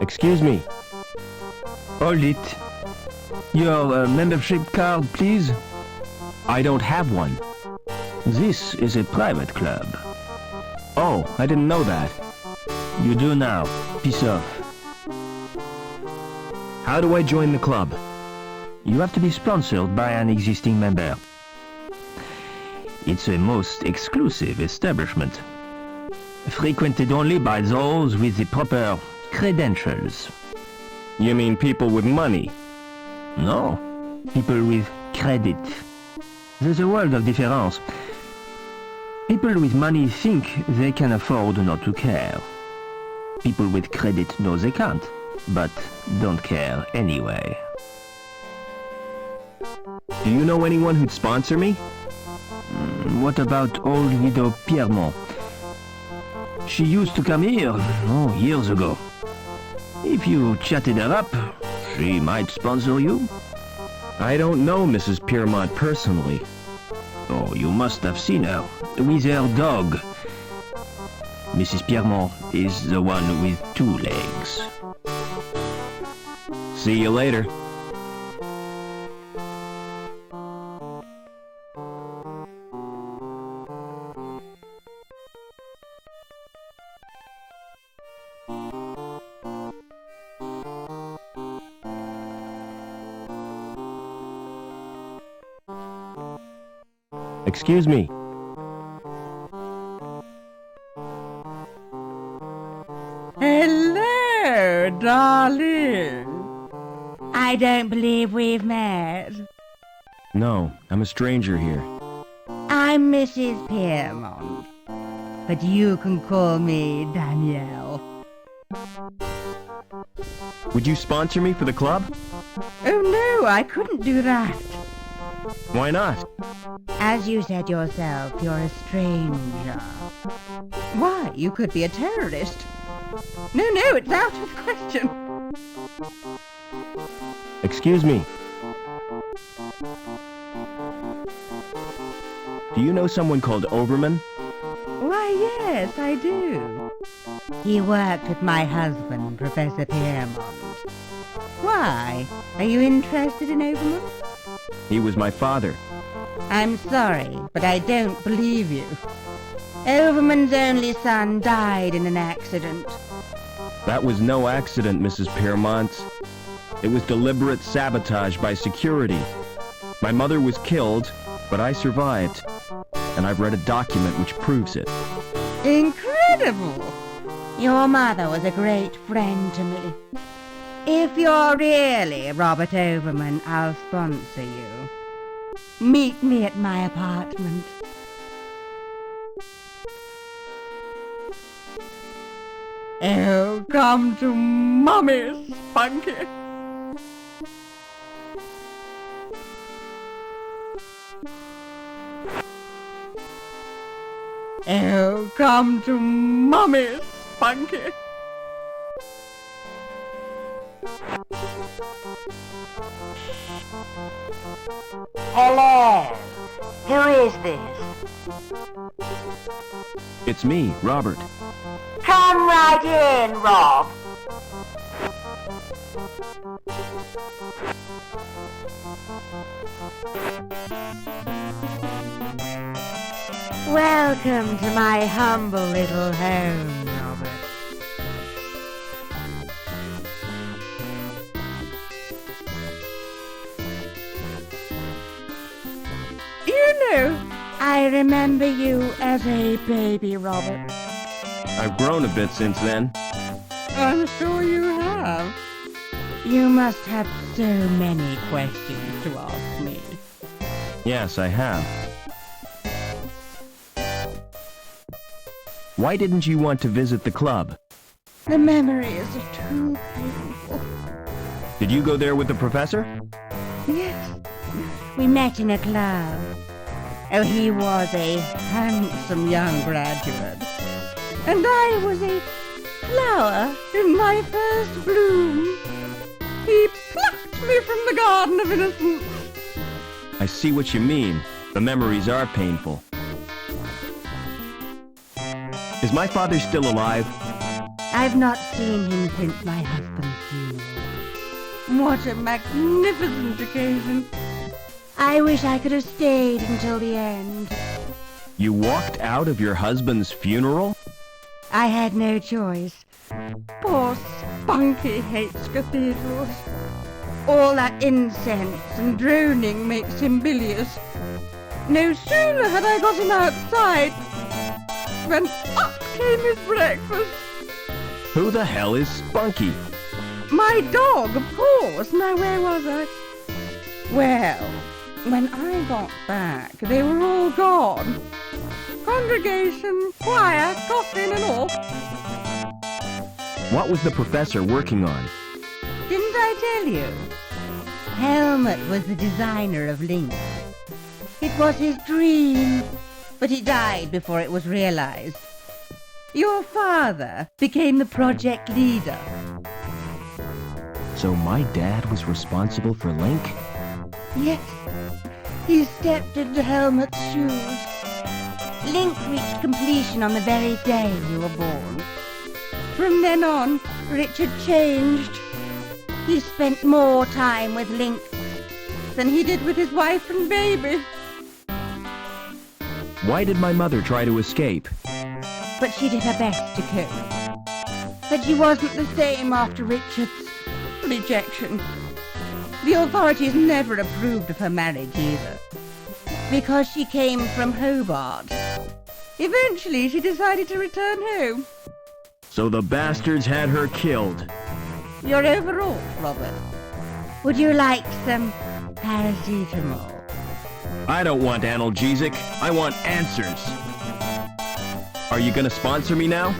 Excuse me. Hold it. Your membership card, please. I don't have one. This is a private club. Oh, I didn't know that. You do now. Piss off. How do I join the club? You have to be sponsored by an existing member. It's a most exclusive establishment, frequented only by those with the proper credentials. You mean people with money? No, people with credit. There's a world of difference. People with money think they can afford not to care. People with credit know they can't, but don't care anyway. Do you know anyone who'd sponsor me? What about old widow Piermont? She used to come here, years ago. If you chatted her up, she might sponsor you. I don't know Mrs. Piermont personally. Oh, you must have seen her, with her dog. Mrs. Piermont is the one with 2 legs. See you later. Excuse me. Hello, darling. I don't believe we've met. No, I'm a stranger here. I'm Mrs. Piermont, but you can call me Danielle. Would you sponsor me for the club? Oh no, I couldn't do that. Why not? As you said yourself, you're a stranger. Why, you could be a terrorist. No, it's out of the question. Excuse me. Do you know someone called Overman? Why, yes, I do. He worked with my husband, Professor Piermont. Why? Are you interested in Overman? He was my father. I'm sorry, but I don't believe you. Overman's only son died in an accident. That was no accident, Mrs. Piermont. It was deliberate sabotage by security. My mother was killed, but I survived. And I've read a document which proves it. Incredible! Your mother was a great friend to me. If you're really Robert Overman, I'll sponsor you. Meet me at my apartment. Oh, come to Mummy, Spunky. Oh, come to Mummy, Spunky. Hello. Who is this? It's me, Robert. Come right in, Rob. Welcome to my humble little home, Robert. You know, I remember you as a baby, Robert. I've grown a bit since then. I'm sure you have. You must have so many questions to ask me. Yes, I have. Why didn't you want to visit the club? The memories are too painful. Did you go there with the professor? Yes, we met in a club. Oh, he was a handsome young graduate. And I was a flower in my first bloom. He plucked me from the garden of innocence. I see what you mean. The memories are painful. Is my father still alive? I've not seen him since my husband's funeral. What a magnificent occasion. I wish I could have stayed until the end. You walked out of your husband's funeral? I had no choice. Poor Spunky hates cathedrals. All that incense and droning makes him bilious. No sooner had I got him outside when up came his breakfast. Who the hell is Spunky? My dog, of course. Now, where was I? Well, when I got back, they were all gone. Congregation, choir, coffin and all. What was the professor working on? Didn't I tell you? Helmut was the designer of Link. It was his dream, but he died before it was realized. Your father became the project leader. So my dad was responsible for Link? Yes, he stepped into Helmut's shoes. Link reached completion on the very day you were born. From then on, Richard changed. He spent more time with Link than he did with his wife and baby. Why did my mother try to escape? But she did her best to cope. But she wasn't the same after Richard's rejection. The authorities never approved of her marriage either, because she came from Hobart. Eventually, she decided to return home. So the bastards had her killed. You're overwrought, Robert. Would you like some paracetamol? I don't want analgesic. I want answers. Are you gonna sponsor me now?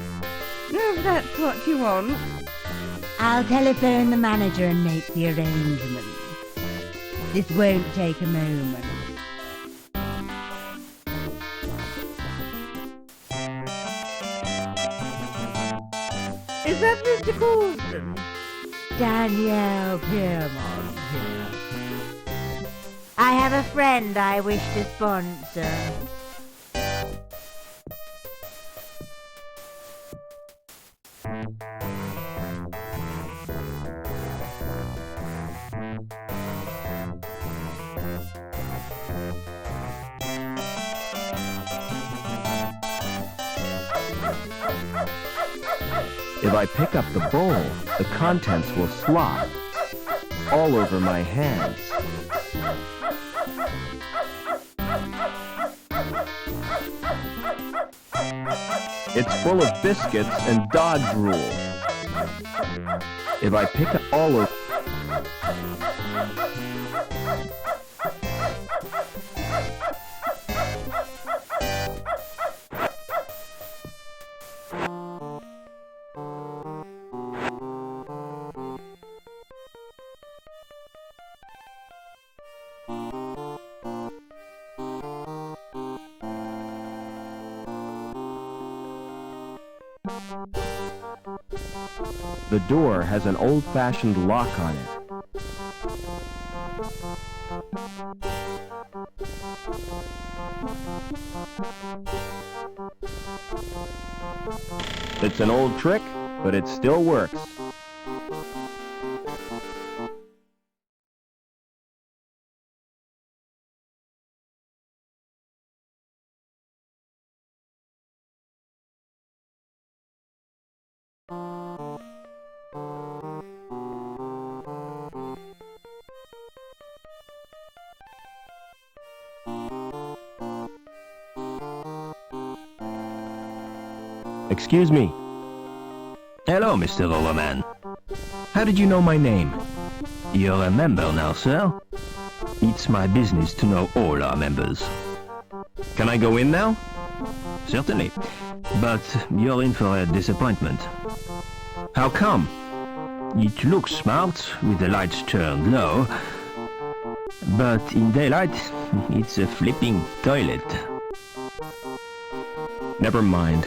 If that's what you want. I'll telephone the manager and make the arrangements. This won't take a moment. Is that Mr. Coulston? Danielle Piermont here. I have a friend I wish to sponsor. If I pick up the bowl, the contents will slop all over my hands. It's full of biscuits and dog drool. If I pick up all of... The door has an old-fashioned lock on it. It's an old trick, but it still works. Excuse me. Hello, Mr. Overman. How did you know my name? You're a member now, sir. It's my business to know all our members. Can I go in now? Certainly. But you're in for a disappointment. How come? It looks smart with the lights turned low, but in daylight, it's a flipping toilet. Never mind.